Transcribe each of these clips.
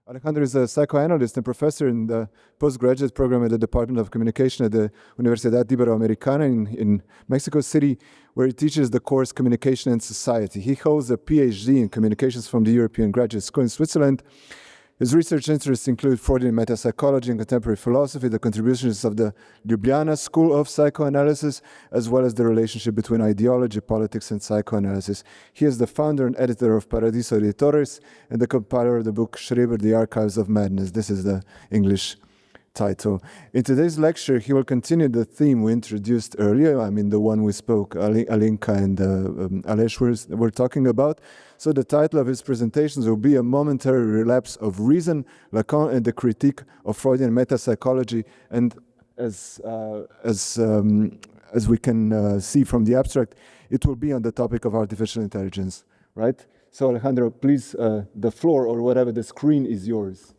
Alejandro is a psychoanalyst and professor in the postgraduate program at the Department of Communication at the Universidad Iberoamericana in Mexico City, where he teaches the course Communication and Society. He holds a PhD in communications from the European Graduate School in Switzerland. His research interests include Freudian metapsychology and contemporary philosophy, the contributions of the Ljubljana School of Psychoanalysis, as well as the relationship between ideology, politics, and psychoanalysis. He is the founder and editor of Paradiso Editores and the compiler of the book Schreber, The Archives of Madness. This is the English title. In today's lecture, he will continue the theme we introduced earlier, the one we spoke, Alinka and Aleš were talking about. So the title of his presentations will be A Momentary Relapse of Reason, Lacan and the Critique of Freudian Metapsychology. And as we can see from the abstract, it will be on the topic of artificial intelligence, right? So Alejandro, please, the floor or whatever, the screen is yours.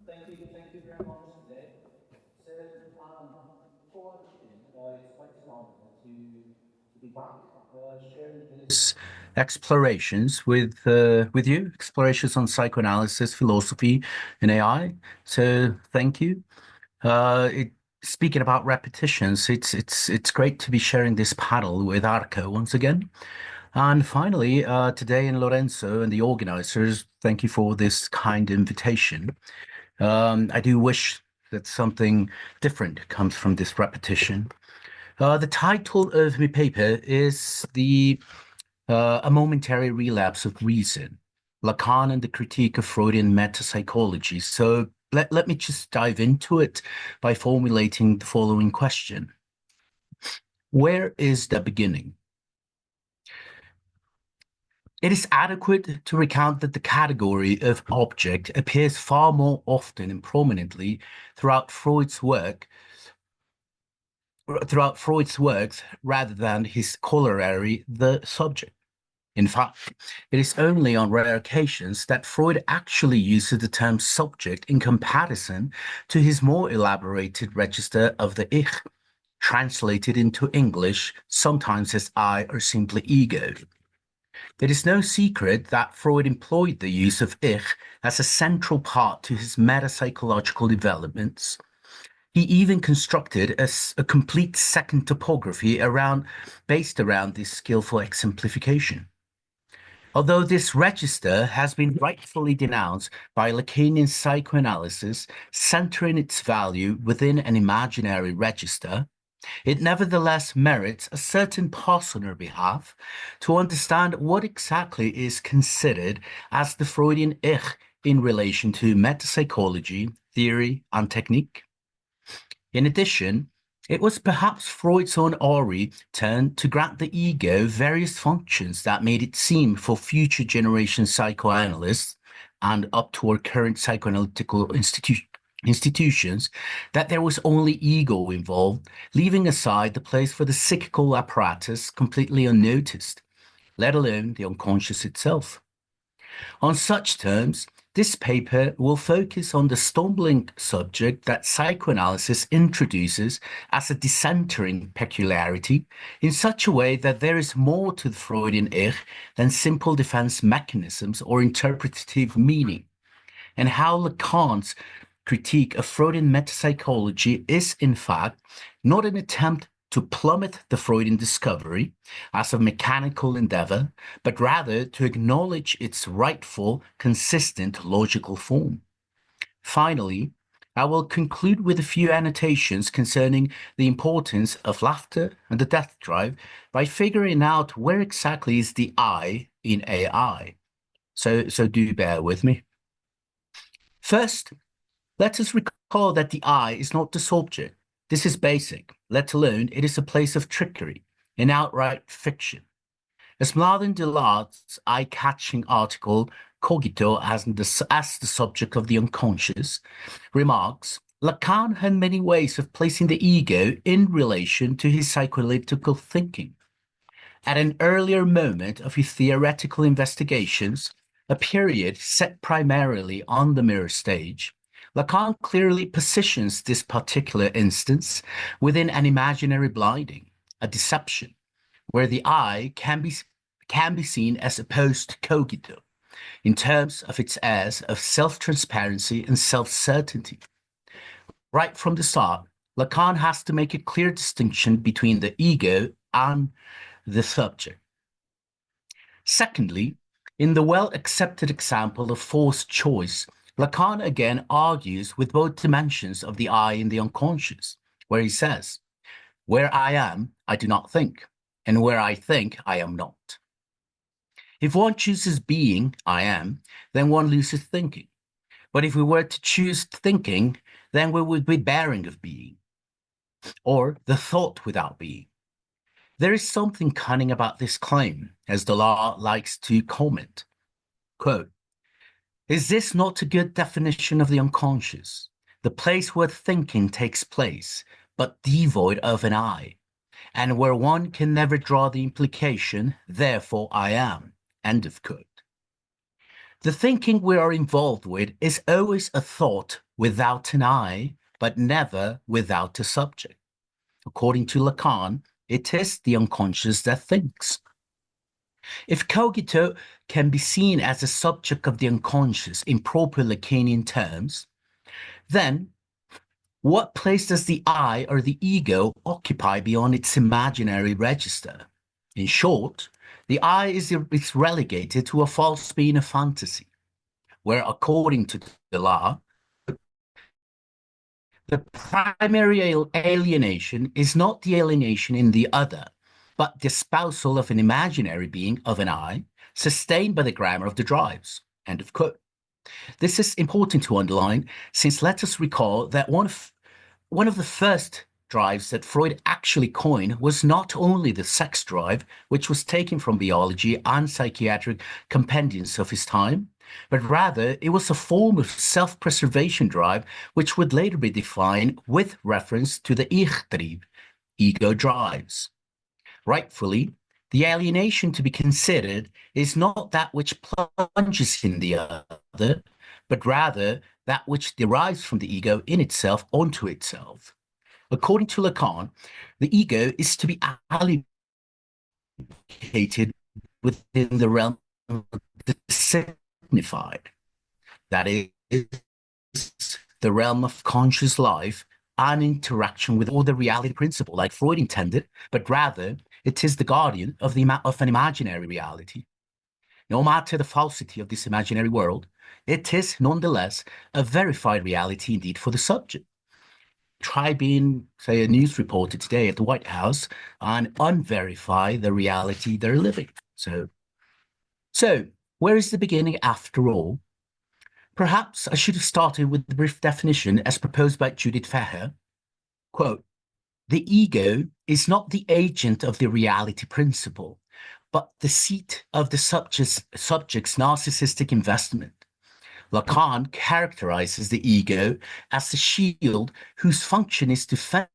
Thank you very much today. So, before I begin, it's quite an honor to be back sharing this explorations with you, explorations on psychoanalysis, philosophy, and AI. So, thank you. Speaking about repetitions, it's great to be sharing this panel with Arco once again. And finally, today in Lorenzo and the organizers, thank you for this kind invitation. I do wish that something different comes from this repetition. The title of my paper is A Momentary Relapse of Reason, Lacan and the Critique of Freudian Metapsychology. So let me just dive into it by formulating the following question. Where is the beginning? It is adequate to recount that the category of object appears far more often and prominently throughout Freud's works rather than his corollary, the subject. In fact, it is only on rare occasions that Freud actually uses the term subject in comparison to his more elaborated register of the Ich, translated into English sometimes as I or simply ego. It is no secret that Freud employed the use of Ich as a central part to his metapsychological developments. He even constructed a complete second topography based around this skillful exemplification. Although this register has been rightfully denounced by Lacanian psychoanalysis, centering its value within an imaginary register, it nevertheless merits a certain pause on our behalf to understand what exactly is considered as the Freudian Ich in relation to metapsychology, theory, and technique. In addition, it was perhaps Freud's own turn to grant the ego various functions that made it seem for future generation psychoanalysts and up to our current psychoanalytical institutions that there was only ego involved, leaving aside the place for the psychical apparatus completely unnoticed, let alone the unconscious itself. On such terms, this paper will focus on the stumbling subject that psychoanalysis introduces as a decentering peculiarity in such a way that there is more to the Freudian Ich than simple defense mechanisms or interpretative meaning, and how Lacan's critique of Freudian metapsychology is, in fact, not an attempt to plummet the Freudian discovery as a mechanical endeavor, but rather to acknowledge its rightful, consistent logical form. Finally, I will conclude with a few annotations concerning the importance of laughter and the death drive by figuring out where exactly is the I in AI. So do bear with me. First, let us recall that the I is not the subject. This is basic, let alone it is a place of trickery, an outright fiction. As Mladen Delart's eye-catching article, Cogito as the subject of the unconscious, remarks, Lacan had many ways of placing the ego in relation to his psychoanalytical thinking. At an earlier moment of his theoretical investigations, a period set primarily on the mirror stage, Lacan clearly positions this particular instance within an imaginary blinding, a deception, where the I can be seen as opposed to cogito, in terms of its airs of self-transparency and self-certainty. Right from the start, Lacan has to make a clear distinction between the ego and the subject. Secondly, in the well-accepted example of forced choice, Lacan again argues with both dimensions of the I and the unconscious, where he says, "Where I am, I do not think, and where I think, I am not." If one chooses being, I am, then one loses thinking. But if we were to choose thinking, then we would be bearing of being, or the thought without being. There is something cunning about this claim, as the law likes to comment. Quote, "Is this not a good definition of the unconscious? The place where thinking takes place, but devoid of an I, and where one can never draw the implication, therefore I am." End of quote. The thinking we are involved with is always a thought without an I, but never without a subject. According to Lacan, it is the unconscious that thinks. If cogito can be seen as a subject of the unconscious in proper Lacanian terms, then what place does the I or the ego occupy beyond its imaginary register? In short, the I is relegated to a false being of fantasy, where according to the law, the primary alienation is not the alienation in the other, but the espousal of an imaginary being of an I, sustained by the grammar of the drives. End of quote. This is important to underline, since let us recall that one of the first drives that Freud actually coined was not only the sex drive, which was taken from biology and psychiatric compendiums of his time, but rather it was a form of self-preservation drive, which would later be defined with reference to the Ich-Trieb, ego drives. Rightfully, the alienation to be considered is not that which plunges in the other, but rather that which derives from the ego in itself onto itself. According to Lacan, the ego is to be allocated within the realm of the signified, that is, the realm of conscious life and interaction with all the reality principle, like Freud intended, but rather it is the guardian of an imaginary reality. No matter the falsity of this imaginary world, it is nonetheless a verified reality indeed for the subject. Try being, say, a news reporter today at the White House and unverify the reality they're living. So where is the beginning after all? Perhaps I should have started with the brief definition as proposed by Judith Feher. Quote, "The ego is not the agent of the reality principle, but the seat of the subject's narcissistic investment. Lacan characterizes the ego as a shield whose function is to fend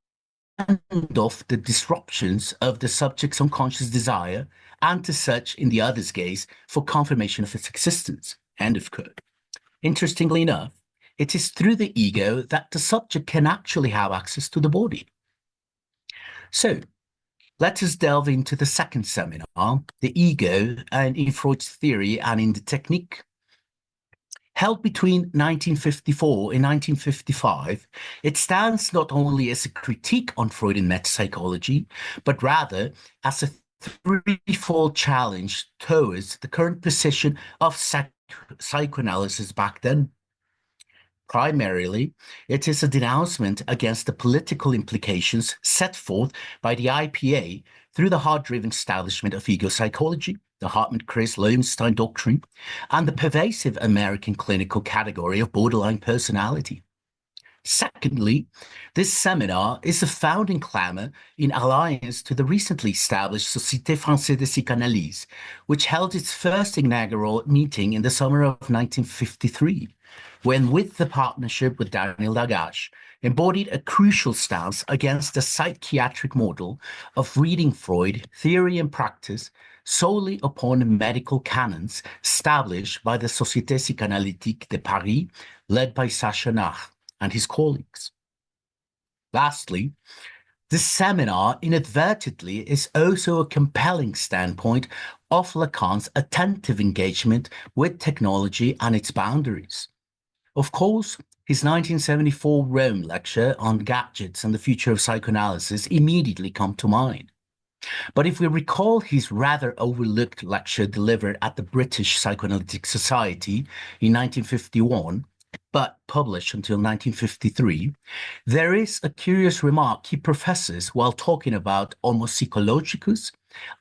off the disruptions of the subject's unconscious desire and to search in the other's gaze for confirmation of its existence." End of quote. Interestingly enough, it is through the ego that the subject can actually have access to the body. So let us delve into the second seminar, the ego, and in Freud's theory and in the technique. Held between 1954 and 1955, it stands not only as a critique on Freudian metapsychology, but rather as a threefold challenge towards the current position of psychoanalysis back then. Primarily, it is a denouncement against the political implications set forth by the IPA through the hard-driven establishment of ego psychology, the Hartman-Chris-Lowenstein doctrine, and the pervasive American clinical category of borderline personality. Secondly, this seminar is a founding clamor in alliance to the recently established Société Française de Psychanalyse, which held its first inaugural meeting in the summer of 1953, when, with the partnership with Daniel Lagache, embodied a crucial stance against the psychiatric model of reading Freud, theory and practice, solely upon medical canons established by the Société Psychanalytique de Paris, led by Sacha Nach and his colleagues. Lastly, The seminar inadvertently is also a compelling standpoint of Lacan's attentive engagement with technology and its boundaries. Of course, his 1974 Rome lecture on gadgets and the future of psychoanalysis immediately come to mind. But if we recall his rather overlooked lecture delivered at the British Psychoanalytic Society in 1951, but published until 1953, there is a curious remark he professes while talking about homo psychologicus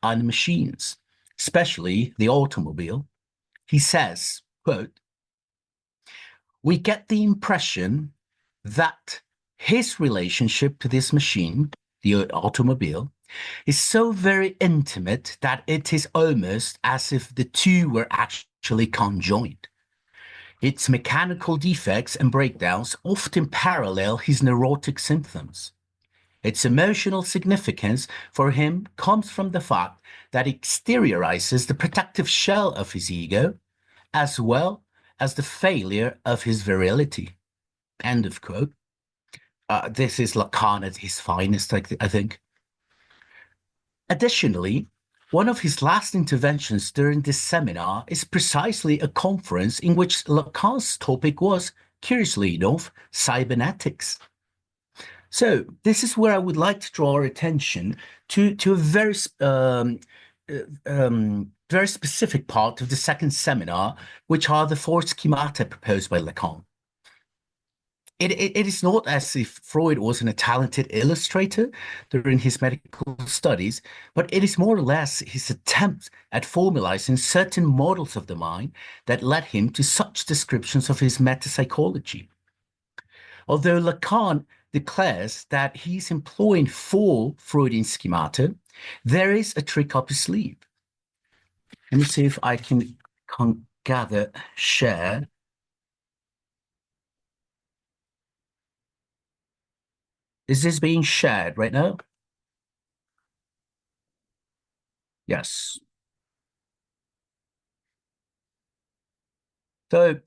and machines, especially the automobile. He says, quote, "We get the impression that his relationship to this machine, the automobile, is so very intimate that it is almost as if the two were actually conjoined. Its mechanical defects and breakdowns often parallel his neurotic symptoms. Its emotional significance for him comes from the fact that it exteriorizes the protective shell of his ego, as well as the failure of his virility." End of quote. This is Lacan at his finest, I think. Additionally, one of his last interventions during this seminar is precisely a conference in which Lacan's topic was, curiously enough, cybernetics. So this is where I would like to draw our attention to a very specific part of the second seminar, which are the four schemata proposed by Lacan. It is not as if Freud wasn't a talented illustrator during his medical studies, but it is more or less his attempt at formalizing certain models of the mind that led him to such descriptions of his metapsychology. Although Lacan declares that he's employing four Freudian schemata, there is a trick up his sleeve. Let me see if I can gather, share. Is this being shared right now? Yes. So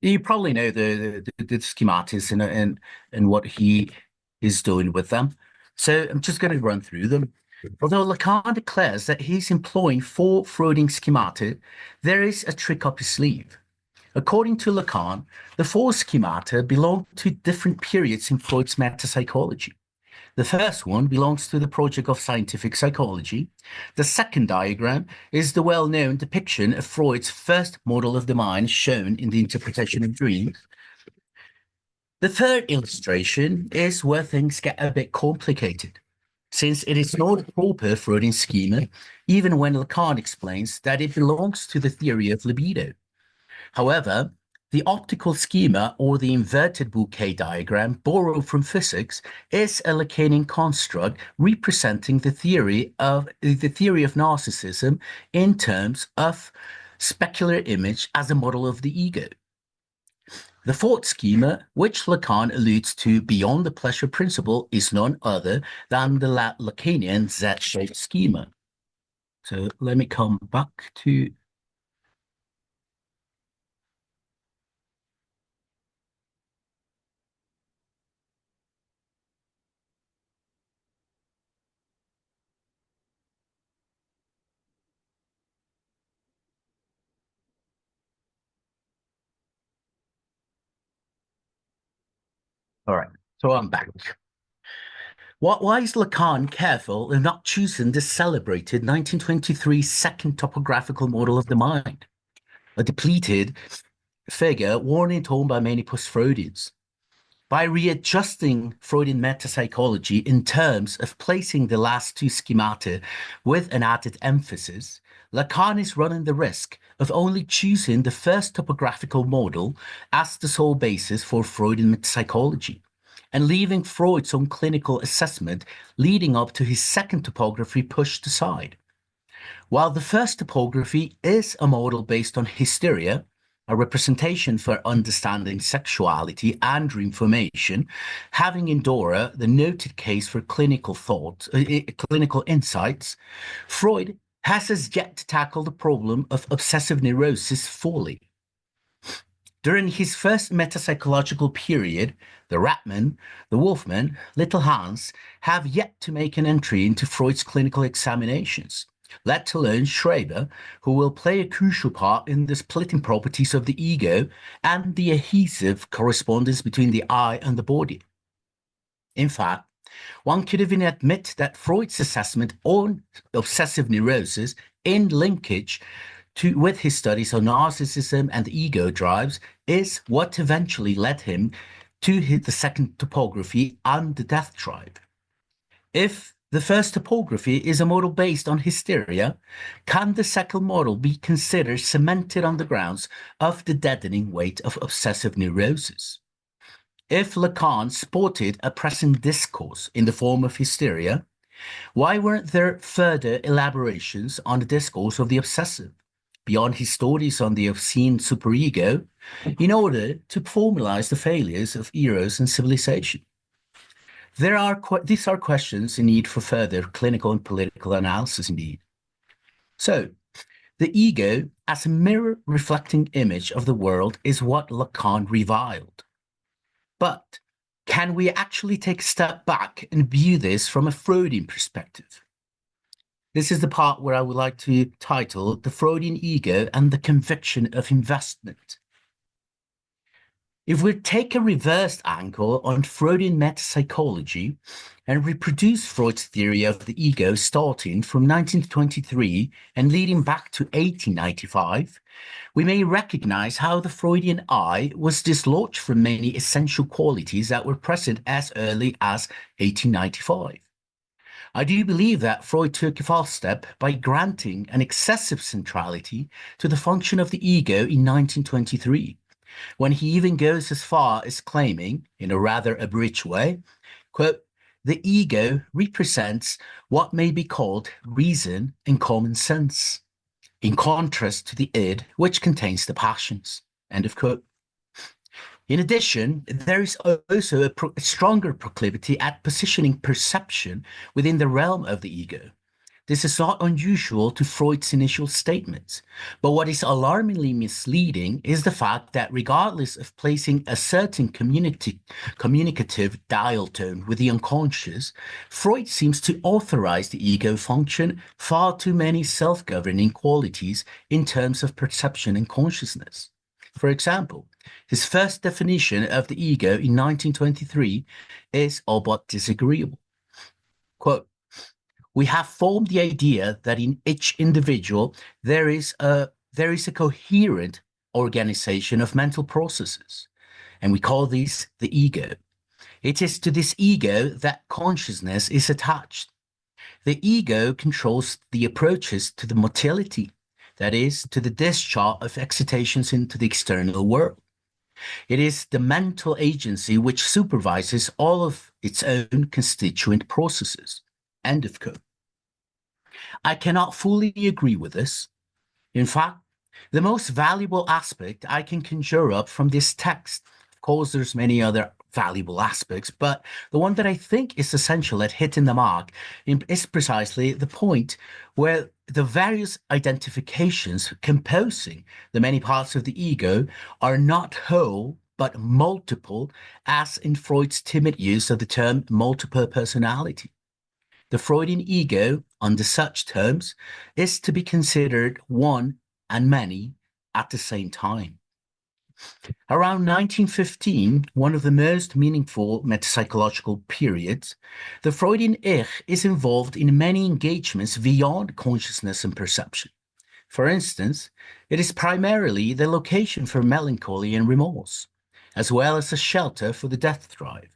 you probably know the schematics and what he is doing with them. So I'm just going to run through them. Although Lacan declares that he's employing four Freudian schemata, there is a trick up his sleeve. According to Lacan, the four schemata belong to different periods in Freud's metapsychology. The first one belongs to the project of scientific psychology. The second diagram is the well-known depiction of Freud's first model of the mind shown in the interpretation of dreams. The third illustration is where things get a bit complicated, since it is not a proper Freudian schema, even when Lacan explains that it belongs to the theory of libido. However, the optical schema, or the inverted bouquet diagram borrowed from physics, is a Lacanian construct representing the theory of narcissism in terms of specular image as a model of the ego. The fourth schema, which Lacan alludes to beyond the pleasure principle, is none other than the Lacanian Z-shaped schema. So let me come back to all right, so I'm back. Why is Lacan careful in not choosing the celebrated 1923 second topographical model of the mind, a depleted figure worn in tone by many post-Freudians? By readjusting Freudian metapsychology in terms of placing the last two schemata with an added emphasis, Lacan is running the risk of only choosing the first topographical model as the sole basis for Freudian metapsychology, and leaving Freud's own clinical assessment leading up to his second topography pushed aside. While the first topography is a model based on hysteria, a representation for understanding sexuality and dream formation, having in Dora the noted case for clinical thought, clinical insights, Freud has as yet to tackle the problem of obsessive neurosis fully. During his first metapsychological period, the Ratman, the Wolfman, Little Hans have yet to make an entry into Freud's clinical examinations, let alone Schreber, who will play a crucial part in the splitting properties of the ego and the adhesive correspondence between the I and the body. In fact, one could even admit that Freud's assessment on obsessive neurosis in linkage with his studies on narcissism and ego drives is what eventually led him to the second topography and the death drive. If the first topography is a model based on hysteria, can the second model be considered cemented on the grounds of the deadening weight of obsessive neurosis? If Lacan sported a present discourse in the form of hysteria, why weren't there further elaborations on the discourse of the obsessive, beyond his stories on the obscene superego, in order to formalize the failures of eros and civilization? These are questions in need for further clinical and political analysis indeed. So, the ego as a mirror reflecting image of the world is what Lacan reviled. But can we actually take a step back and view this from a Freudian perspective? This is the part where I would like to title The Freudian Ego and the Conviction of Investment. If we take a reversed angle on Freudian metapsychology and reproduce Freud's theory of the ego starting from 1923 and leading back to 1895, we may recognize how the Freudian I was dislodged from many essential qualities that were present as early as 1895. I do believe that Freud took a false step by granting an excessive centrality to the function of the ego in 1923, when he even goes as far as claiming, in a rather abridged way, quote, "The ego represents what may be called reason and common sense, in contrast to the id, which contains the passions," end of quote. In addition, there is also a stronger proclivity at positioning perception within the realm of the ego. This is not unusual to Freud's initial statements, but what is alarmingly misleading is the fact that regardless of placing a certain communicative dial tone with the unconscious, Freud seems to authorize the ego function far too many self-governing qualities in terms of perception and consciousness. For example, his first definition of the ego in 1923 is all but disagreeable. Quote, "We have formed the idea that in each individual there is a coherent organization of mental processes, and we call this the ego. It is to this ego that consciousness is attached. The ego controls the approaches to the motility, that is, to the discharge of excitations into the external world. It is the mental agency which supervises all of its own constituent processes." End of quote. I cannot fully agree with this. In fact, the most valuable aspect I can conjure up from this text, of course, there's many other valuable aspects, but the one that I think is essential at hitting the mark is precisely the point where the various identifications composing the many parts of the ego are not whole, but multiple, as in Freud's timid use of the term multiple personality. The Freudian ego, under such terms, is to be considered one and many at the same time. Around 1915, one of the most meaningful metapsychological periods, the Freudian Ich is involved in many engagements beyond consciousness and perception. For instance, it is primarily the location for melancholy and remorse, as well as a shelter for the death drive.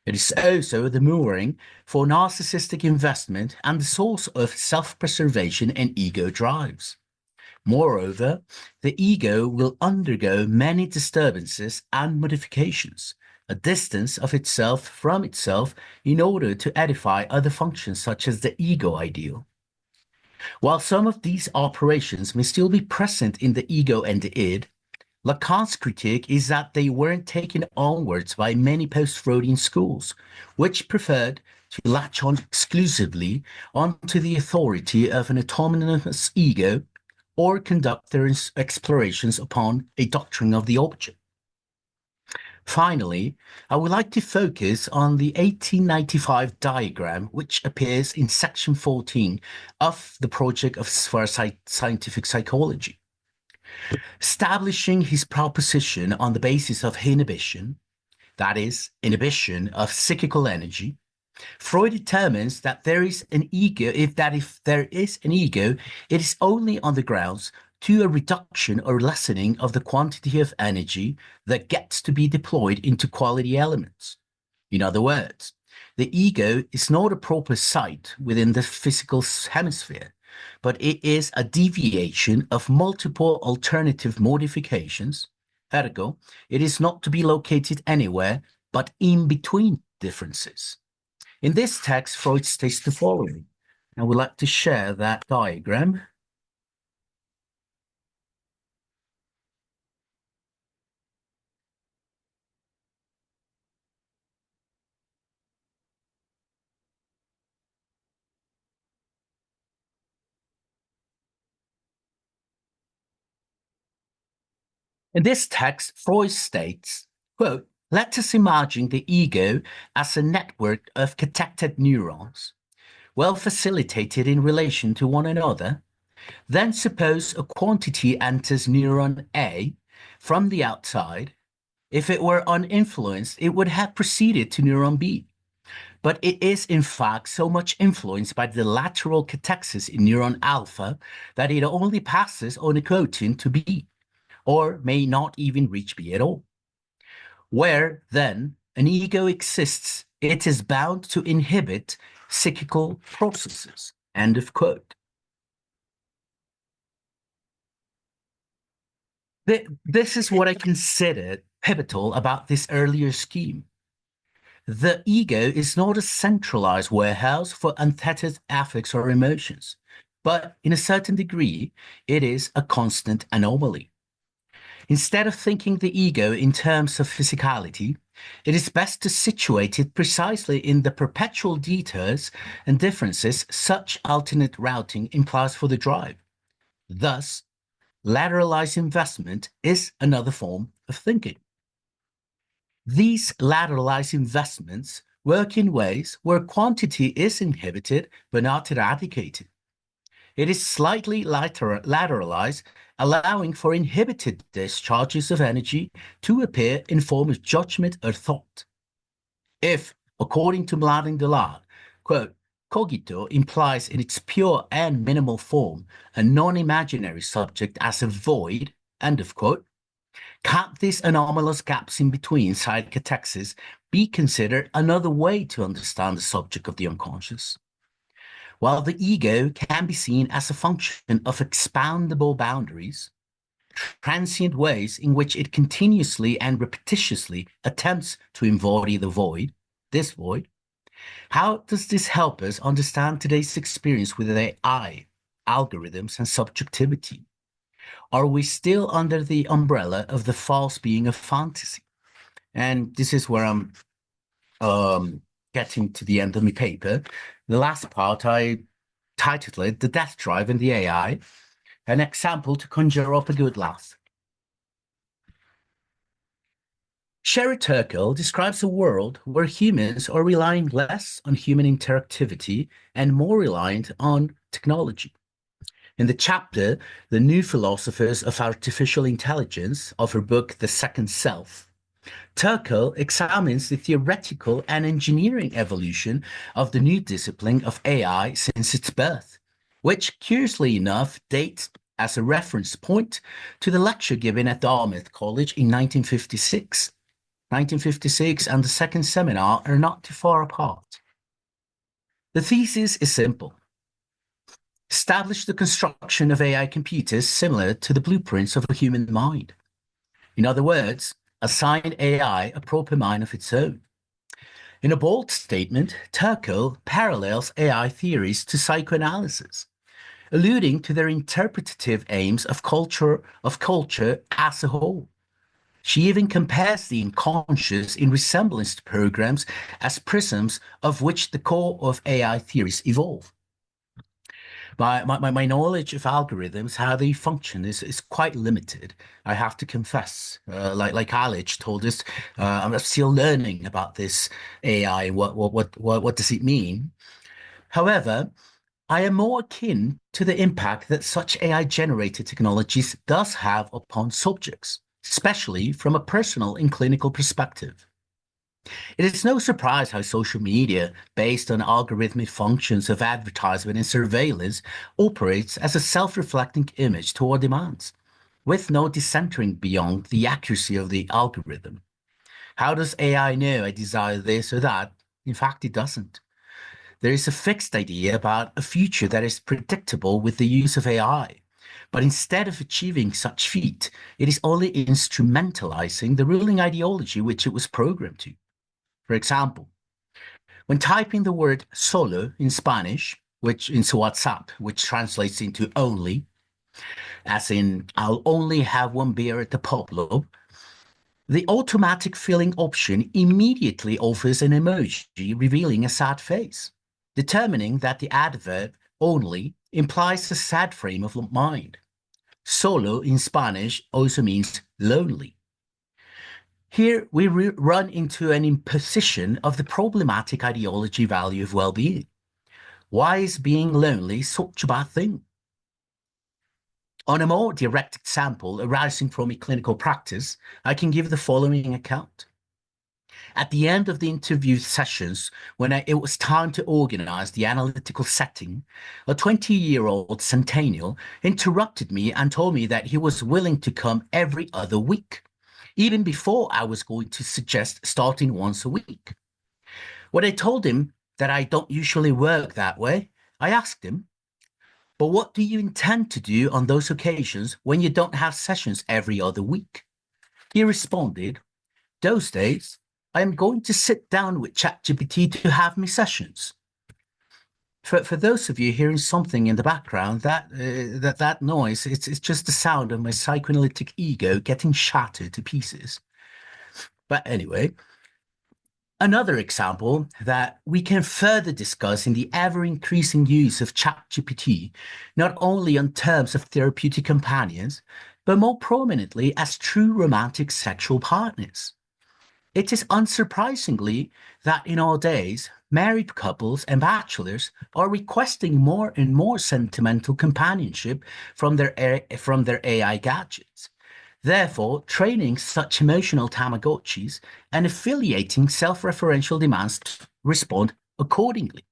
It is also the mooring for narcissistic investment and the source of self-preservation and ego drives. Moreover, the ego will undergo many disturbances and modifications, a distance of itself from itself in order to edify other functions such as the ego ideal. While some of these operations may still be present in the ego and the id, Lacan's critique is that they weren't taken onwards by many post-Freudian schools, which preferred to latch on exclusively onto the authority of an autonomous ego or conduct their explorations upon a doctrine of the object. Finally, I would like to focus on the 1895 diagram, which appears in section 14 of the Project of Scientific Psychology. Establishing his proposition on the basis of inhibition, that is, inhibition of psychical energy, Freud determines that there is an ego, if there is an ego, it is only on the grounds to a reduction or lessening of the quantity of energy that gets to be deployed into quality elements. In other words, the ego is not a proper site within the physical hemisphere, but it is a deviation of multiple alternative modifications. Ergo, it is not to be located anywhere but in between differences. In this text, Freud states the following. I would like to share that diagram. In this text, Freud states, quote, "Let us imagine the ego as a network of connected neurons, well facilitated in relation to one another. Then suppose a quantity enters neuron A from the outside. If it were uninfluenced, it would have proceeded to neuron B. But it is in fact so much influenced by the lateral cathexis in neuron alpha that it only passes on a protein to B, or may not even reach B at all. Where, then, an ego exists, it is bound to inhibit psychical processes." End of quote. This is what I consider pivotal about this earlier scheme. The ego is not a centralized warehouse for untethered affects or emotions, but in a certain degree, it is a constant anomaly. Instead of thinking the ego in terms of physicality, it is best to situate it precisely in the perpetual detours and differences such alternate routing implies for the drive. Thus, lateralized investment is another form of thinking. These lateralized investments work in ways where quantity is inhibited but not eradicated. It is slightly lateralized, allowing for inhibited discharges of energy to appear in form of judgment or thought. If, according to Mladen Delade, quote, "Cogito implies in its pure and minimal form a non-imaginary subject as a void," end of quote, can't these anomalous gaps in between psychotexes be considered another way to understand the subject of the unconscious? While the ego can be seen as a function of expandable boundaries, transient ways in which it continuously and repetitiously attempts to embody the void, this void, how does this help us understand today's experience with AI, algorithms, and subjectivity? Are we still under the umbrella of the false being of fantasy? And this is where I'm getting to the end of my paper. The last part, I titled it "The Death Drive and the AI, an example to conjure up a good laugh." Sherry Turkle describes a world where humans are relying less on human interactivity and more reliant on technology. In the chapter, "The New Philosophers of Artificial Intelligence" of her book, The Second Self, Turkle examines the theoretical and engineering evolution of the new discipline of AI since its birth, which, curiously enough, dates as a reference point to the lecture given at Dartmouth College in 1956. 1956 and the second seminar are not too far apart. The thesis is simple. Establish the construction of AI computers similar to the blueprints of a human mind. In other words, assign AI a proper mind of its own. In a bold statement, Turkle parallels AI theories to psychoanalysis, alluding to their interpretative aims of culture as a whole. She even compares the unconscious in resemblance to programs as prisms of which the core of AI theories evolve. My knowledge of algorithms, how they function, is quite limited. I have to confess. Like Alex told us, I'm still learning about this AI. What does it mean? However, I am more akin to the impact that such AI-generated technologies does have upon subjects, especially from a personal and clinical perspective. It is no surprise how social media, based on algorithmic functions of advertisement and surveillance, operates as a self-reflecting image to our demands, with no decentering beyond the accuracy of the algorithm. How does AI know I desire this or that? In fact, it doesn't. There is a fixed idea about a future that is predictable with the use of AI. But instead of achieving such feat, it is only instrumentalizing the ruling ideology which it was programmed to. For example, when typing the word solo in Spanish, which in WhatsApp, which translates into only, as in I'll only have one beer at the pub, the automatic filling option immediately offers an emoji revealing a sad face, determining that the adverb only implies a sad frame of mind. Solo in Spanish also means lonely. Here we run into an imposition of the problematic ideology value of well-being. Why is being lonely such a bad thing? On a more direct example arising from a clinical practice, I can give the following account. At the end of the interview sessions, when it was time to organize the analytical setting, a 20-year-old centennial interrupted me and told me that he was willing to come every other week, even before I was going to suggest starting once a week. When I told him that I don't usually work that way, I asked him, but what do you intend to do on those occasions when you don't have sessions every other week? He responded, those days, I am going to sit down with ChatGPT to have me sessions. For those of you hearing something in the background, that noise, it's just the sound of my psychoanalytic ego getting shattered to pieces. But anyway, another example that we can further discuss in the ever-increasing use of ChatGPT, not only on terms of therapeutic companions, but more prominently as true romantic sexual partners. It is unsurprisingly that in our days, married couples and bachelors are requesting more and more sentimental companionship from their AI gadgets. Therefore, training such emotional Tamagotchis and affiliating self-referential demands to respond accordingly.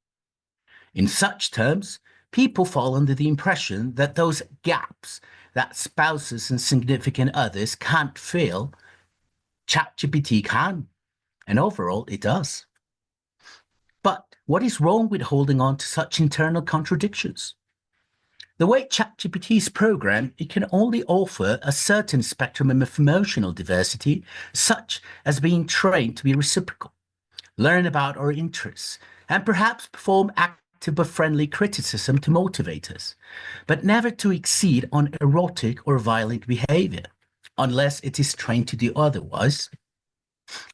In such terms, people fall under the impression that those gaps that spouses and significant others can't fill, ChatGPT can, and overall it does. But what is wrong with holding on to such internal contradictions? The way ChatGPT is programmed, it can only offer a certain spectrum of emotional diversity, such as being trained to be reciprocal, learn about our interests, and perhaps perform active but friendly criticism to motivate us, but never to exceed on erotic or violent behavior, unless it is trained to do otherwise.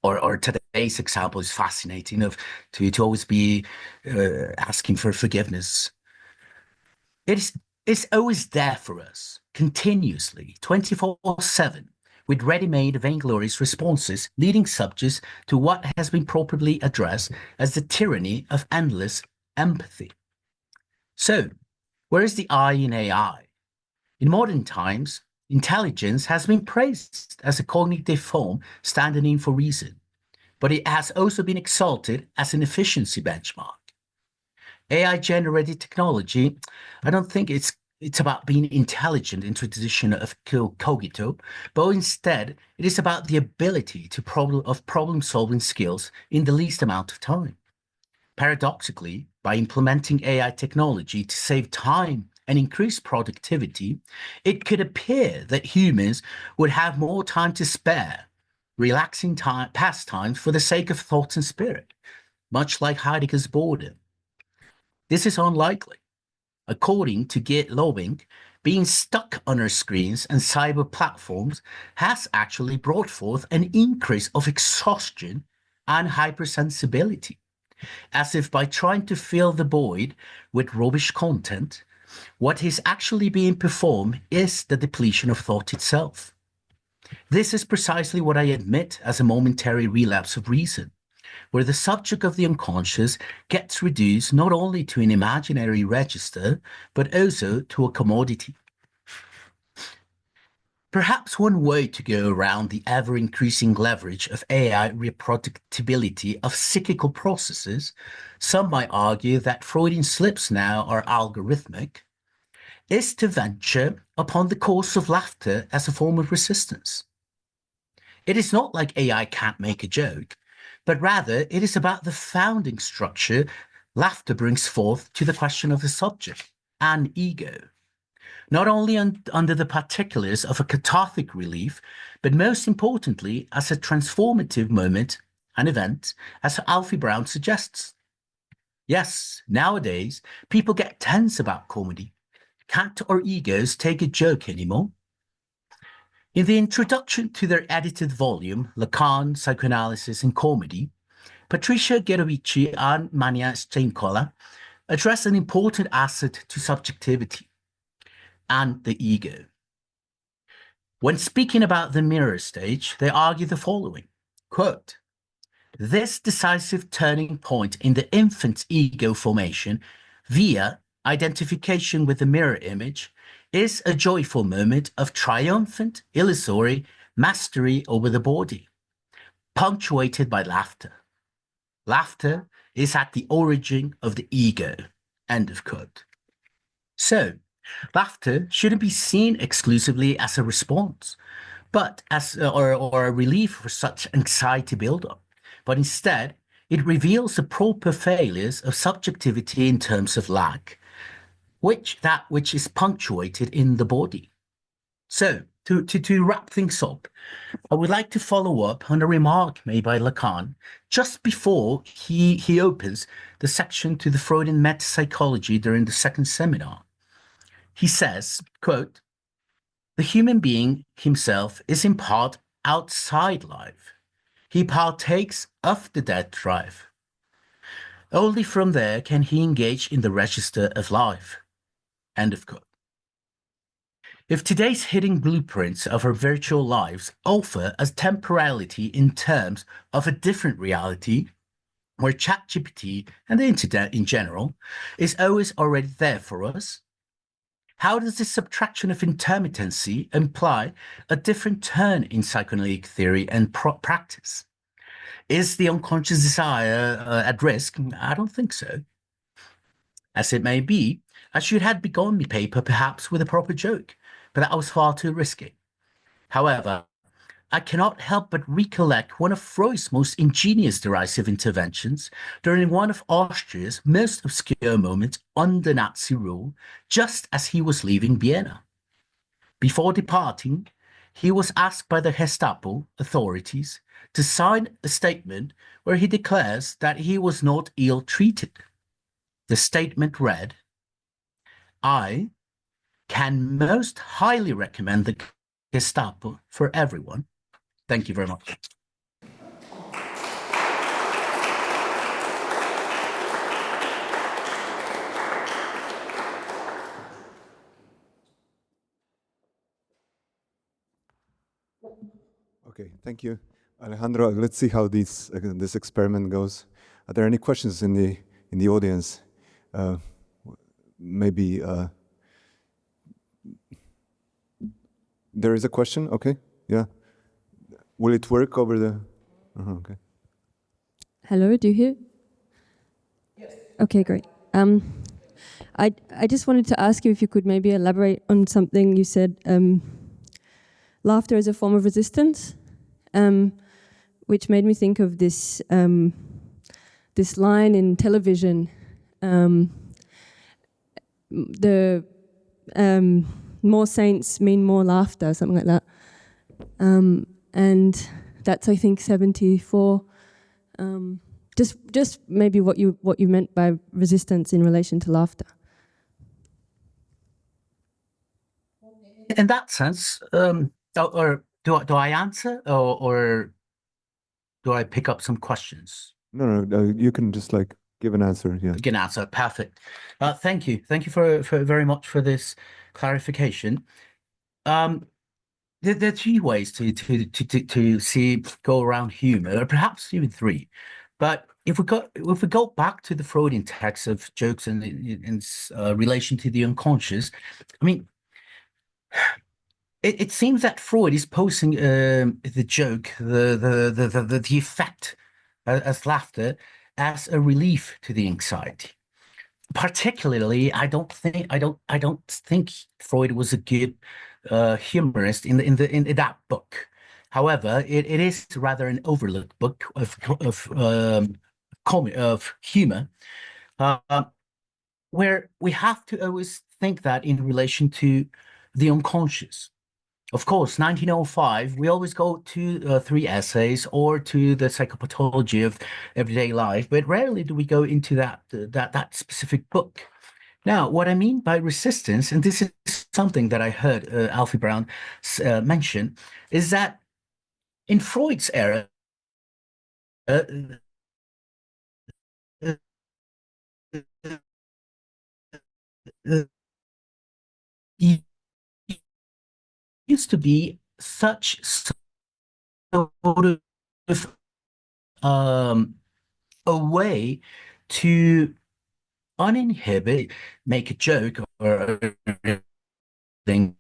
Or today's example is fascinating of to always be asking for forgiveness. It's always there for us, continuously, 24/7, with ready-made vainglorious responses leading subjects to what has been properly addressed as the tyranny of endless empathy. So, where is the I in AI? In modern times, intelligence has been praised as a cognitive form standing in for reason, but it has also been exalted as an efficiency benchmark. AI-generated technology, I don't think it's about being intelligent in tradition of cogito, but instead it is about the ability to problem-solving skills in the least amount of time. Paradoxically, by implementing AI technology to save time and increase productivity, it could appear that humans would have more time to spare, relaxing pastimes for the sake of thought and spirit, much like Heidegger's boredom. This is unlikely. According to Geert Lobing, being stuck on our screens and cyber platforms has actually brought forth an increase of exhaustion and hypersensibility, as if by trying to fill the void with rubbish content, what is actually being performed is the depletion of thought itself. This is precisely what I admit as a momentary relapse of reason, where the subject of the unconscious gets reduced not only to an imaginary register, but also to a commodity. Perhaps one way to go around the ever-increasing leverage of AI reproducibility of psychical processes, some might argue that Freudian slips now are algorithmic, is to venture upon the course of laughter as a form of resistance. It is not like AI can't make a joke, but rather it is about the founding structure laughter brings forth to the question of the subject, an ego. Not only under the particulars of a cathartic relief, but most importantly as a transformative moment, an event, as Alfie Brown suggests. Yes, nowadays, people get tense about comedy. Can't our egos take a joke anymore? In the introduction to their edited volume, Lacan, Psychoanalysis and Comedy, Patricia Gerovici and Mania Steinkoller address an important asset to subjectivity and the ego. When speaking about the mirror stage, they argue the following, quote, "This decisive turning point in the infant's ego formation via identification with the mirror image is a joyful moment of triumphant, illusory mastery over the body, punctuated by laughter. Laughter is at the origin of the ego," end of quote. So, laughter shouldn't be seen exclusively as a response, but as or a relief for such anxiety buildup, but instead it reveals the proper failures of subjectivity in terms of lag, that which is punctuated in the body. So, to wrap things up, I would like to follow up on a remark made by Lacan just before he opens the section to the Freudian metapsychology during the second seminar. He says, quote, "The human being himself is in part outside life. He partakes of the death drive. Only from there can he engage in the register of life." End of quote. If today's hidden blueprints of our virtual lives offer as temporality in terms of a different reality, where ChatGPT and the internet in general is always already there for us, how does this subtraction of intermittency imply a different turn in psychoanalytic theory and practice? Is the unconscious desire at risk? I don't think so. As it may be, I should have begun my paper perhaps with a proper joke, but that was far too risky. However, I cannot help but recollect one of Freud's most ingenious derisive interventions during one of Austria's most obscure moments under Nazi rule, just as he was leaving Vienna. Before departing, he was asked by the Gestapo authorities to sign a statement where he declares that he was not ill-treated. The statement read, "I can most highly recommend the Gestapo for everyone." Thank you very much. Okay, thank you, Alejandro. Let's see how this experiment goes. Are there any questions in the audience? Maybe there is a question. Okay, yeah. Will it work over the? Okay. Hello, do you hear? Yes. Okay, great. I just wanted to ask you if you could maybe elaborate on something you said. Laughter is a form of resistance, which made me think of this this line in television. The more saints mean more laughter, something like that. And that's, I think, 74. Just maybe what you meant by resistance in relation to laughter. In that sense, or do I answer, or do I pick up some questions? No, you can just like give an answer. Yeah. Good answer. Perfect. Thank you. Thank you for very much for this clarification. There are three ways to see go around humor, or perhaps even three. But if we go back to the Freudian text of jokes in relation to the unconscious, I mean, it seems that Freud is posing the joke, the effect as laughter as a relief to the anxiety. Particularly, I don't think Freud was a good humorist in that book. However, it is rather an overlooked book of humor, uh, where we have to always think that in relation to the unconscious. Of course, 1905, we always go to three essays or to the psychopathology of everyday life, but rarely do we go into that specific book. Now, what I mean by resistance, and this is something that I heard Alfie Brown mention, is that in Freud's era, uh, uh, uh, he used to be such sort of um, a way to uninhibit, make a joke or thing,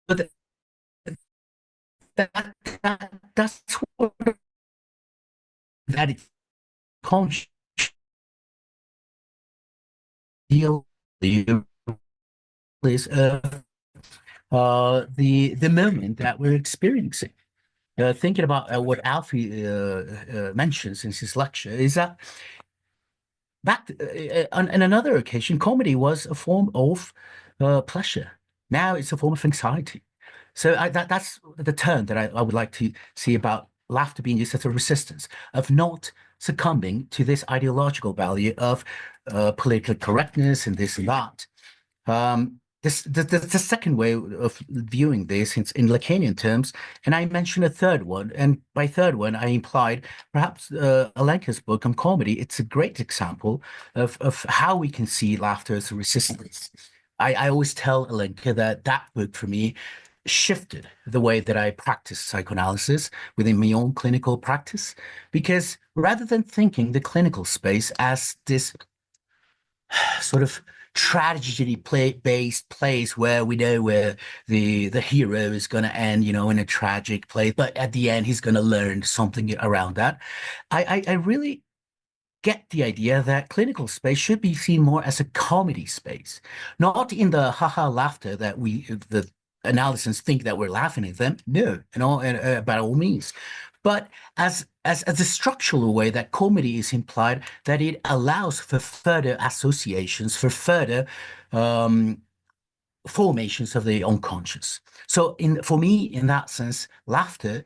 but that's what that is conscious deal is the moment that we're experiencing. Thinking about what Alfie mentions in his lecture is that back on another occasion, comedy was a form of pleasure. Now it's a form of anxiety. So that's the turn that I would like to see about laughter being used as a resistance of not succumbing to this ideological value of political correctness and this and that. The second way of viewing this in Lacanian terms, and I mentioned a third one, and by third one I implied perhaps Alenka's book on comedy. It's a great example of how we can see laughter as a resistance. I always tell Alenka that that book for me shifted the way that I practice psychoanalysis within my own clinical practice, because rather than thinking the clinical space as this sort of tragedy based place where we know where the hero is going to end, you know, in a tragic place, but at the end he's going to learn something around that. I really get the idea that clinical space should be seen more as a comedy space, not in the haha laughter that the analysts think that we're laughing at them. No, you know, by all means, but as a structural way that comedy is implied, that it allows for further associations, for further formations of the unconscious. So for me, in that sense, laughter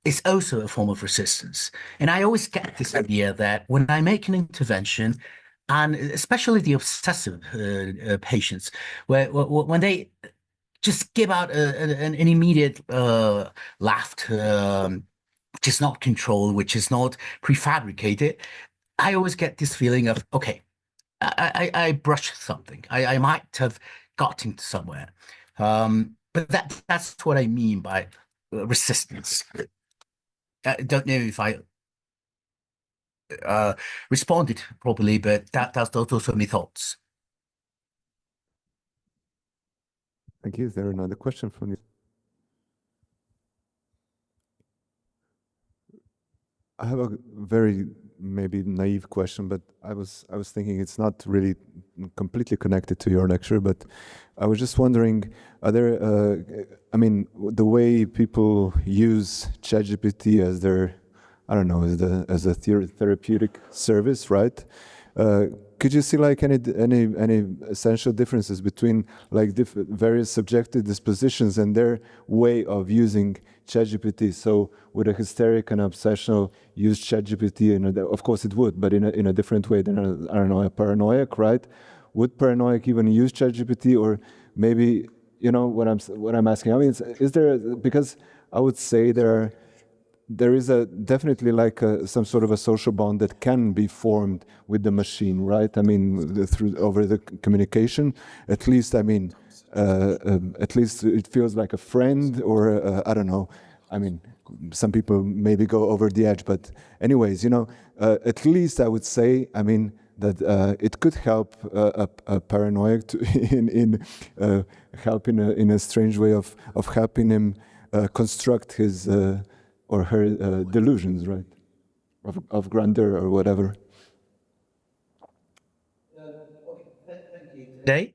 is also a form of resistance. And I always get this idea that when I make an intervention, and especially the obsessive patients, when they just give out an immediate laughter, which is not controlled, which is not prefabricated, I always get this feeling of, okay, I brushed something. I might have gotten somewhere. But that's what I mean by resistance. I don't know if I responded properly, but those are my thoughts. Thank you. Is there another question from you? I have a very maybe naive question, but I was thinking it's not really completely connected to your lecture, but I was just wondering, are there I mean, the way people use ChatGPT as their, I don't know, as a therapeutic service, right? Could you see like any essential differences between like various subjective dispositions and their way of using ChatGPT? So would a hysteric and obsessional use ChatGPT? Of course it would, but in a different way than I don't know, a paranoiac, right? Would paranoiac even use ChatGPT, or maybe, you know what I'm asking? I mean, is there, because I would say there is definitely like some sort of a social bond that can be formed with the machine, right? I mean, over the communication, at least. I mean, at least it feels like a friend, or I don't know. I mean, some people maybe go over the edge, but anyways, at least I would say, I mean, that it could help a paranoid in helping in a strange way of helping him construct his or her delusions, right, of grandeur or whatever. Today,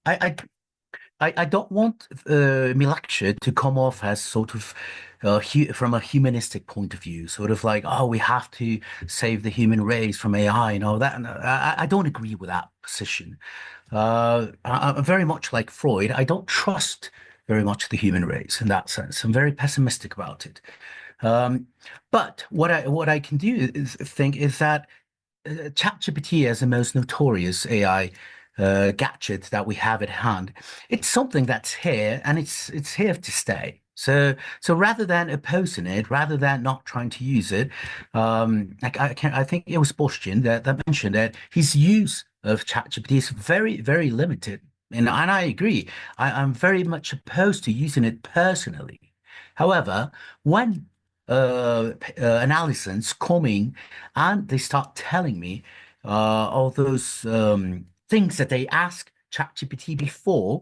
I don't want my lecture to come off as sort of from a humanistic point of view, sort of like, oh, we have to save the human race from AI and all that. And I don't agree with that position. I'm very much like Freud. I don't trust very much the human race in that sense. I'm very pessimistic about it. But what I can do is that ChatGPT, as the most notorious AI gadget that we have at hand, it's something that's here and it's here to stay. So rather than opposing it, rather than not trying to use it, I think it was Bostian that mentioned that his use of ChatGPT is very, very limited. And I agree. I'm very much opposed to using it personally. However, when analysts coming and they start telling me all those things that they asked ChatGPT before,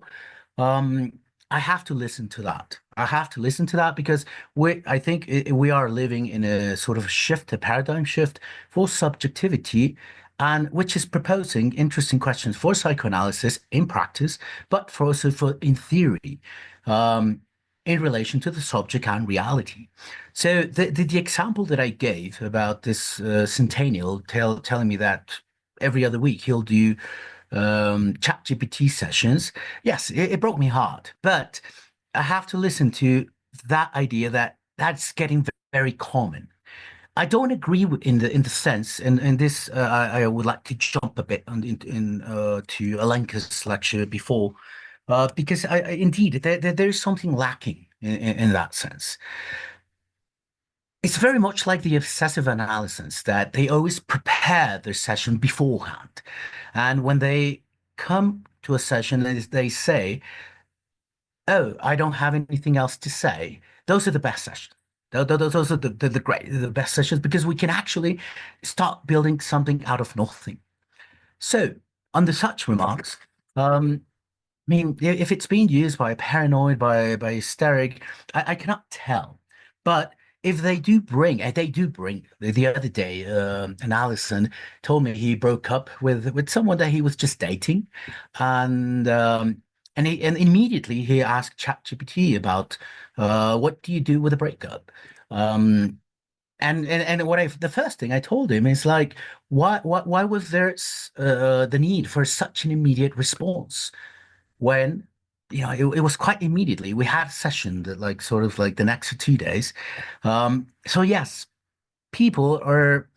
I have to listen to that. I have to listen to that because I think we are living in a sort of shift, a paradigm shift for subjectivity, and which is proposing interesting questions for psychoanalysis in practice, but also for in theory. In relation to the subject and reality. So the example that I gave about this centennial telling me that every other week he'll do ChatGPT sessions, yes, it broke me heart. But I have to listen to that idea that that's getting very common. I don't agree in the sense, and this I would like to jump a bit to Alenka's lecture before, because indeed there is something lacking in that sense. It's very much like the obsessive analysis that they always prepare their session beforehand, and when they come to a session, they say, "Oh, I don't have anything else to say." Those are the best sessions. Those are the best sessions because we can actually start building something out of nothing. So, under such remarks, I mean, if it's being used by a paranoid, by hysteric, I cannot tell. But if they do bring. The other day, an Allison told me he broke up with someone that he was just dating, and immediately he asked ChatGPT about what do you do with a breakup. And the first thing I told him is like, why was there the need for such an immediate response? When it was quite immediately. We had a session that like sort of like the next 2 days. So yes, people are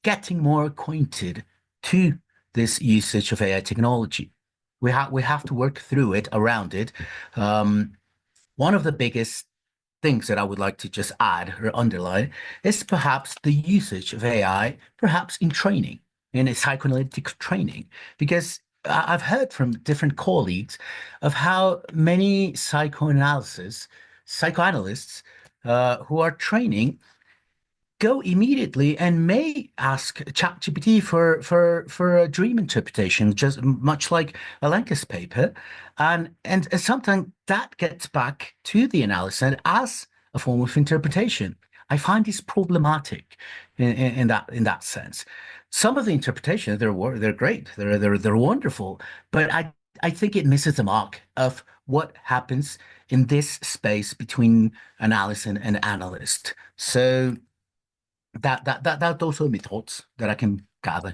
getting more acquainted to this usage of AI technology. We have to work through it, around it. One of the biggest things that I would like to just add or underline is perhaps the usage of AI, perhaps in training, in a psychoanalytic training, because I've heard from different colleagues of how many psychoanalysts who are training go immediately and may ask ChatGPT for a dream interpretation, just much like Alenka's paper, and sometimes that gets back to the analyst as a form of interpretation. I find this problematic in that sense. Some of the interpretations they're great, they're wonderful, but I think it misses the mark of what happens in this space between analyst and analyst. So that those are my thoughts that I can gather.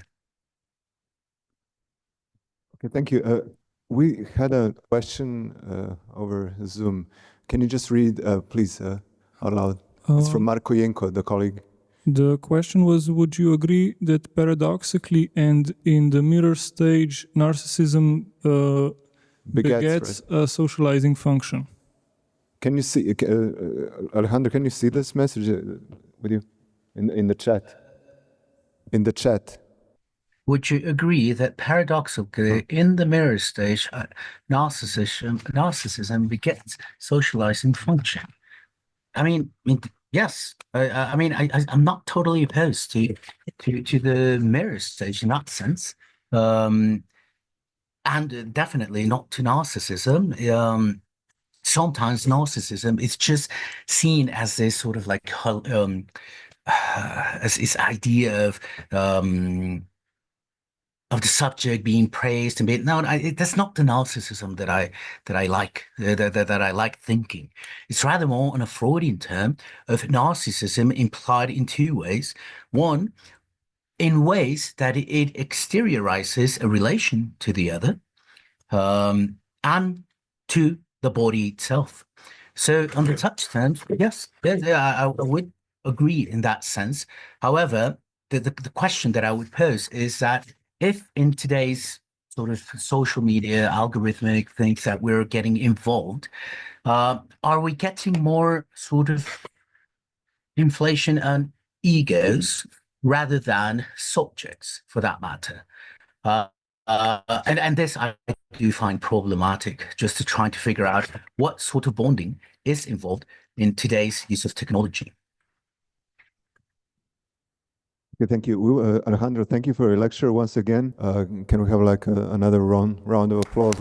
Okay, thank you. We had a question over Zoom. Can you just read, please, out loud? It's from Marco Jenko, the colleague. The question was, would you agree that paradoxically and in the mirror stage, narcissism begets a socializing function? Can you see, Alejandro, can you see this message with you in the chat? In the chat. Would you agree that paradoxically, in the mirror stage, narcissism begets socializing function? Yes. I'm not totally opposed to the mirror stage in that sense, and definitely not to narcissism. Sometimes narcissism is just seen as this sort of like as this idea of the subject being praised and being that's not the narcissism that I like that I like thinking. It's rather more on a Freudian term of narcissism implied in two ways. One, in ways that it exteriorizes a relation to the other, and to the body itself. So on the touch terms, yes, I would agree in that sense. However, the question that I would pose is that if in today's sort of social media algorithmic things that we're getting involved, are we getting more sort of inflation and egos rather than subjects, for that matter? And this I do find problematic, just to try to figure out what sort of bonding is involved in today's use of technology. Okay, thank you. Alejandro, thank you for your lecture once again. Can we have like another round of applause?